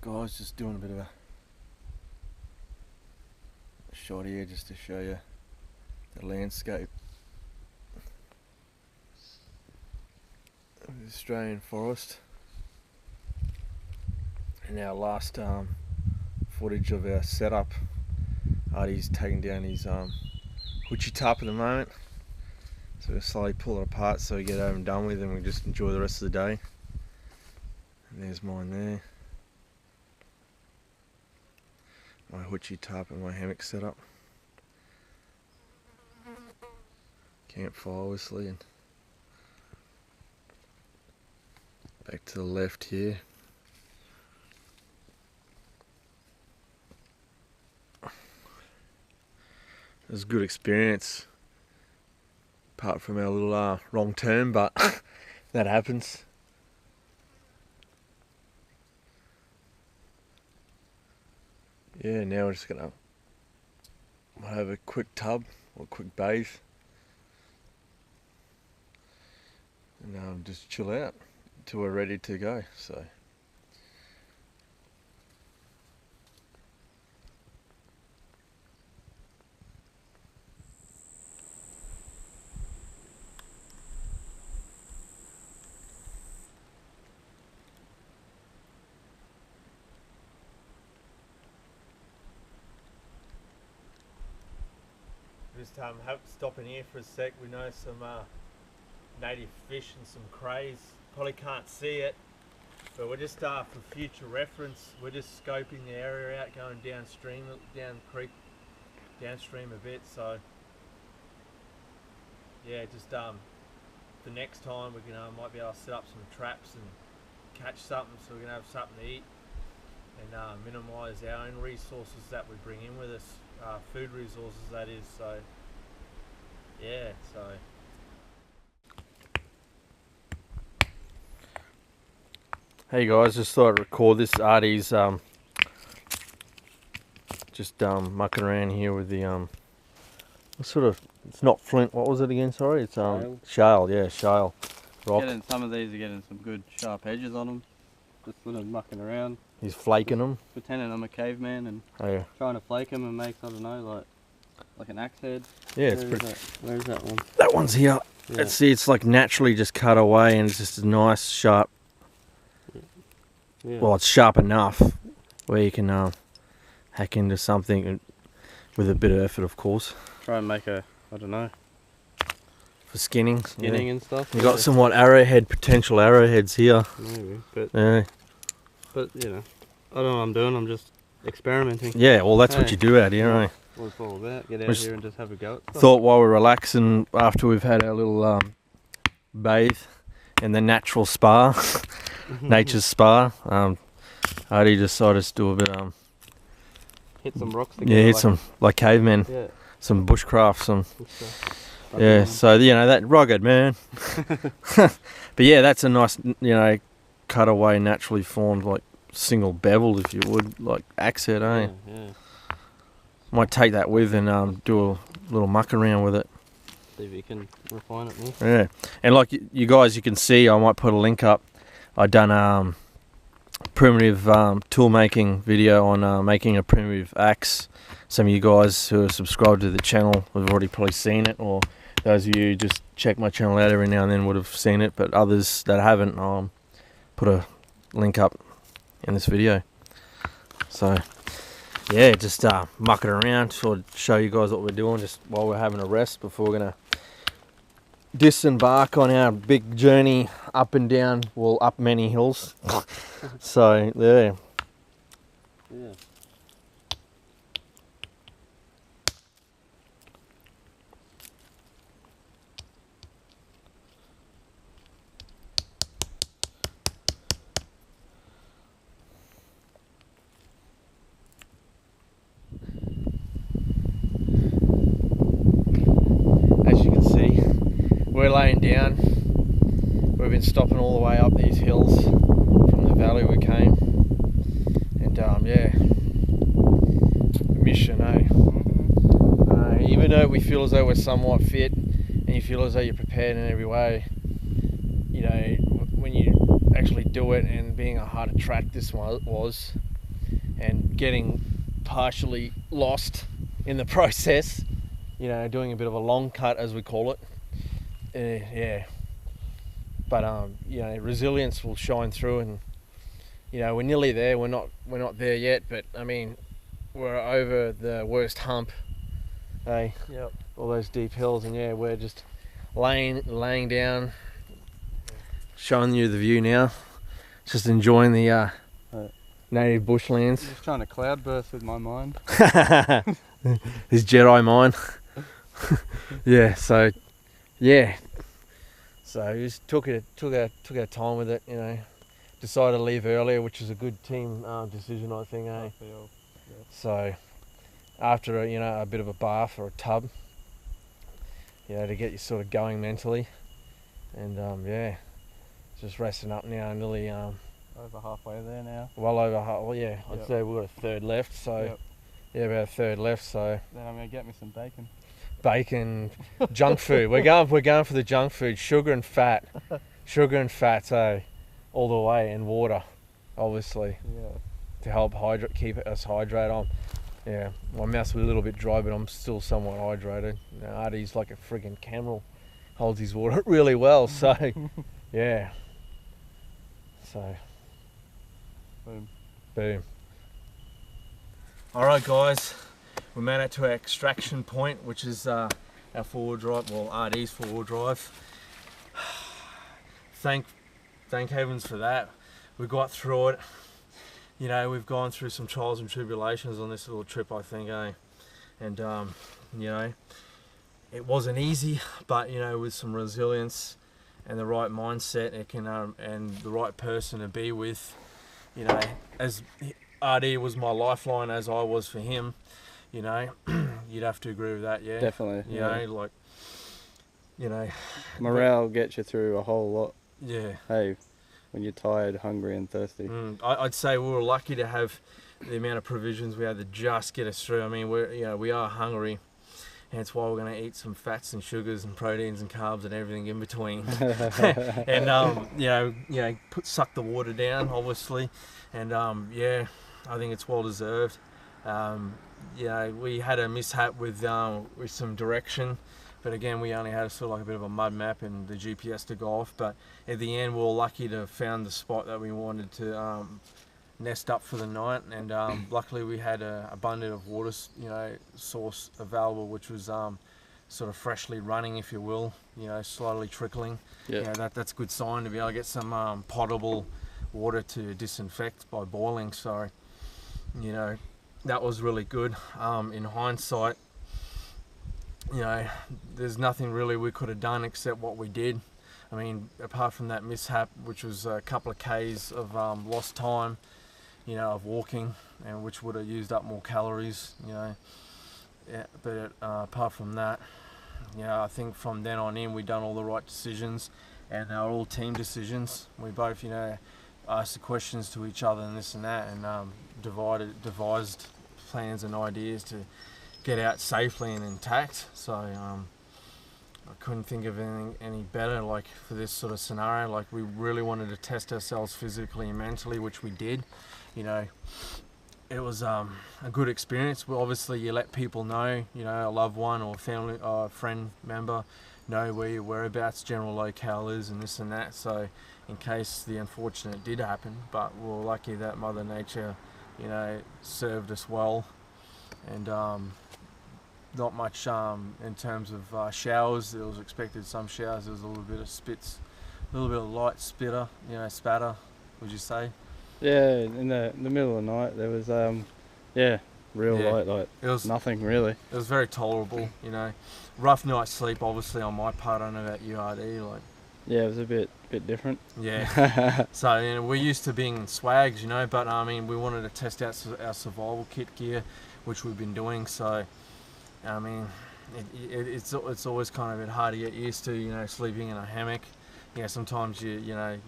guys, just doing a bit of a shot here just to show you the landscape of the Australian forest. And our last footage of our setup, Artie's taking down his Hoochie Tup at the moment, so we'll slowly pull it apart so we get over and done with and we just enjoy the rest of the day. And there's mine there, my Hoochie Tup and my hammock setup, campfire obviously, and back to the left here. It was a good experience, apart from our little wrong turn, but that happens. Yeah, now we're just gonna have a quick tub or quick bathe and just chill out until we're ready to go. So just stopping here for a sec. We know some native fish and some crays. Probably can't see it, but we're just for future reference, we're just scoping the area out, going downstream, down creek, downstream a bit. So yeah, just the next time we can might be able to set up some traps and catch something, so we can have something to eat and minimise our own resources that we bring in with us. Food resources, that is. So yeah, so hey guys, just thought I'd record this. Artie's just mucking around here with the what sort of, it's not flint, what was it again, sorry? It's shale, yeah, shale rock. Some of these are getting some good sharp edges on them. Just sort of mucking around. He's flaking them. Pretending I'm a caveman and trying to flake them and make, I don't know, like an axe head. Yeah, it's pretty. Where's that one? That one's here. Yeah. Let's see, it's like naturally just cut away and it's just a nice sharp. Yeah. Well, it's sharp enough where you can hack into something with a bit of effort, of course. Try and make a, I don't know, for skinning and stuff. You got somewhat potential arrowheads here. Maybe, but yeah. But you know, I don't know what I'm doing. I'm just experimenting. Yeah, well, that's what you do out here, eh? What it's all about. Get out here and just have a go at stuff. Thought while we're relaxing after we've had our little bathe in the natural spa, nature's spa, Artie decided to do a bit hit some rocks together. Yeah, hit some like cavemen. Yeah. Some bushcraft, some yeah. So you know, that rugged, man. But yeah, that's a nice, you know, cutaway, naturally formed, like single bevel, if you would, like axe head, eh? Yeah. Might take that with and do a little muck around with it. See if you can refine it more. Yeah, and like you guys, you can see, I might put a link up. I done primitive tool making video on making a primitive axe. Some of you guys who are subscribed to the channel have already probably seen it, or those of you who just check my channel out every now and then would have seen it, but others that haven't, I'll put a link up in this video. So yeah, just mucking around, sort of show you guys what we're doing just while we're having a rest before we're gonna disembark on our big journey up and down, well, up many hills. So there. Yeah. We're laying down. We've been stopping all the way up these hills from the valley we came, and yeah, mission, eh? Even though we feel as though we're somewhat fit, and you feel as though you're prepared in every way, you know, when you actually do it, and being a harder track this one was, and getting partially lost in the process, you know, doing a bit of a long cut as we call it. Yeah, but you know, resilience will shine through, and you know, we're nearly there. We're not there yet, but I mean, we're over the worst hump. Hey, yep. All those deep hills, and yeah, we're just laying down, showing you the view now. Just enjoying the native bushlands. Just trying to cloudburst with my mind. His Jedi mind. Yeah, so yeah. So we just took our time with it, you know. Decided to leave earlier, which was a good team decision, I think, eh? So after a bit of a bath or a tub, you know, to get you sort of going mentally, and yeah, just resting up now, nearly over halfway there now. Well over half. Well, yeah, I'd say we've got a third left. So yeah, about a third left. So then I'm gonna get me some bacon. Bacon, junk food. We're going for the junk food, sugar and fat, all the way, and water, obviously. Yeah. To help keep us hydrated. Yeah, my mouth's a little bit dry, but I'm still somewhat hydrated. You know, Artie's like a friggin' camel, holds his water really well. So yeah. So. Boom. All right, guys. We made it to our extraction point, which is our four-wheel drive. Well, RD's four-wheel drive. Thank heavens for that. We got through it. You know, we've gone through some trials and tribulations on this little trip, I think, eh? And you know, it wasn't easy, but you know, with some resilience and the right mindset, it can and the right person to be with. You know, as RD was my lifeline, as I was for him. You know, you'd have to agree with that, yeah. Definitely. You know, like, you know, morale gets you through a whole lot. Yeah. Hey, when you're tired, hungry, and thirsty. I'd say we were lucky to have the amount of provisions we had to just get us through. I mean, we are hungry, hence why we're going to eat some fats and sugars and proteins and carbs and everything in between. And suck the water down, obviously, and yeah, I think it's well deserved. You know, we had a mishap with some direction, but again, we only had sort of like a bit of a mud map and the GPS to go off. But at the end, we were lucky to have found the spot that we wanted to nest up for the night, and luckily we had an abundant of water, you know, source available, which was sort of freshly running, if you will, you know, slowly trickling. Yeah. You know, that's a good sign to be able to get some potable water to disinfect by boiling. So, you know, that was really good. In hindsight, you know, there's nothing really we could have done except what we did. I mean, apart from that mishap, which was a couple of Ks of lost time, you know, of walking, and which would have used up more calories, you know. Yeah, but apart from that, you know, I think from then on in, we done all the right decisions, and they were all team decisions. We both, you know, asked the questions to each other and this and that, and devised plans and ideas to get out safely and intact. So I couldn't think of anything any better, like, for this sort of scenario. Like, we really wanted to test ourselves physically and mentally, which we did. You know, it was a good experience. Well, obviously you let people know, you know, a loved one or family or friend member know where your whereabouts, general locale is, and this and that, so in case the unfortunate did happen. But we're lucky that Mother Nature, you know, served us well, and not much in terms of showers. There was expected some showers. There was a little bit of spits, a little bit of light spitter, you know, spatter, would you say? Yeah, in the middle of the night there was real light, like it was nothing really. It was very tolerable, you know. Rough night's sleep, obviously, on my part. I don't know about URD, like. Yeah, it was a bit different. Yeah. So, you know, we're used to being in swags, you know, but I mean, we wanted to test out our survival kit gear, which we've been doing. So, I mean, it's always kind of a bit hard to get used to, you know, sleeping in a hammock. You know, sometimes you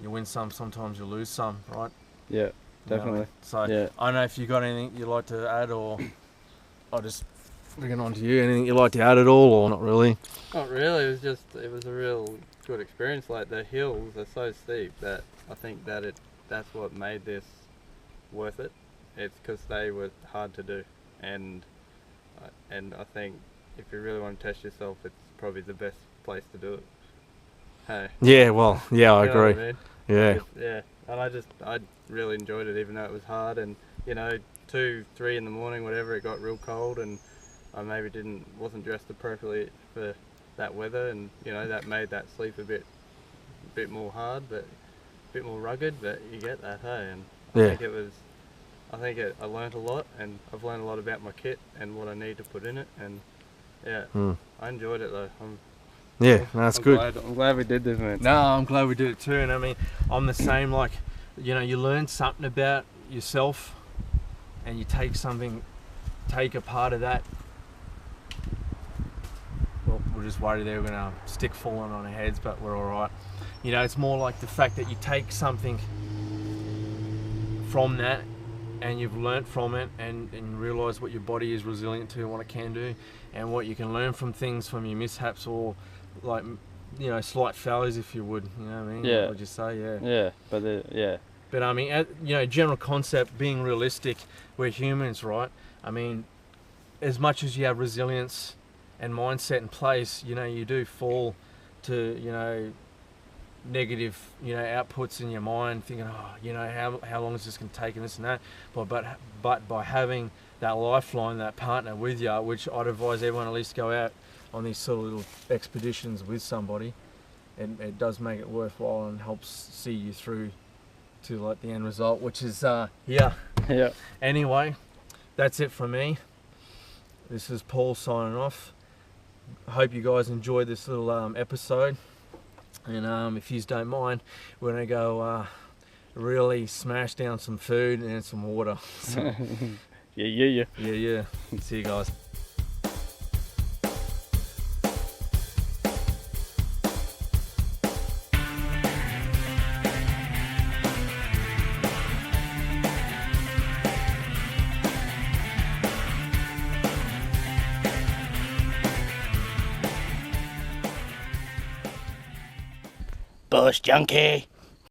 win some, sometimes you lose some, right? Yeah, definitely. You know, so yeah. I don't know if you got anything you'd like to add, or I'll just bring it on to you. Anything you'd like to add at all, or not really? Not really. It was a real good experience. Like, the hills are so steep that I think that that's what made this worth it. it's because they were hard to do, and I think if you really want to test yourself, it's probably the best place to do it. Hey. Yeah, well, yeah, I You know agree. what I mean? Yeah. Yeah, and I really enjoyed it, even though it was hard, and 2, 3 in the morning, whatever, it got real cold, and I maybe wasn't dressed appropriately for that weather, and that made that sleep a bit more hard, but a bit more rugged. But you get that, hey, and I think I learnt a lot, and I've learned a lot about my kit and what I need to put in it, and I enjoyed it though. Yeah, that's good. I'm glad we did this, man. No, I'm glad we did it too. And I mean, I'm the same. Like, you learn something about yourself, and you take a part of that. Well, we're just worried they're gonna stick falling on our heads, but we're all right. It's more like the fact that you take something from that, and you've learnt from it, and realise what your body is resilient to and what it can do, and what you can learn from things, from your mishaps, or like slight failures, if you would. You know what I mean? Yeah. What would you say? Yeah. Yeah, but yeah. But I mean, general concept, being realistic, we're humans, right? I mean, as much as you have resilience and mindset in place, you do fall to, negative, outputs in your mind, thinking, how long is this going to take, and this and that. But by having that lifeline, that partner with you, which I'd advise everyone at least go out on these sort of little expeditions with somebody, it does make it worthwhile and helps see you through to like the end result, which is yeah. Anyway, that's it from me. This is Paul signing off. I hope you guys enjoyed this little episode, and if you don't mind, we're gonna go really smash down some food and some water. So, yeah. See you guys. Bush junkie.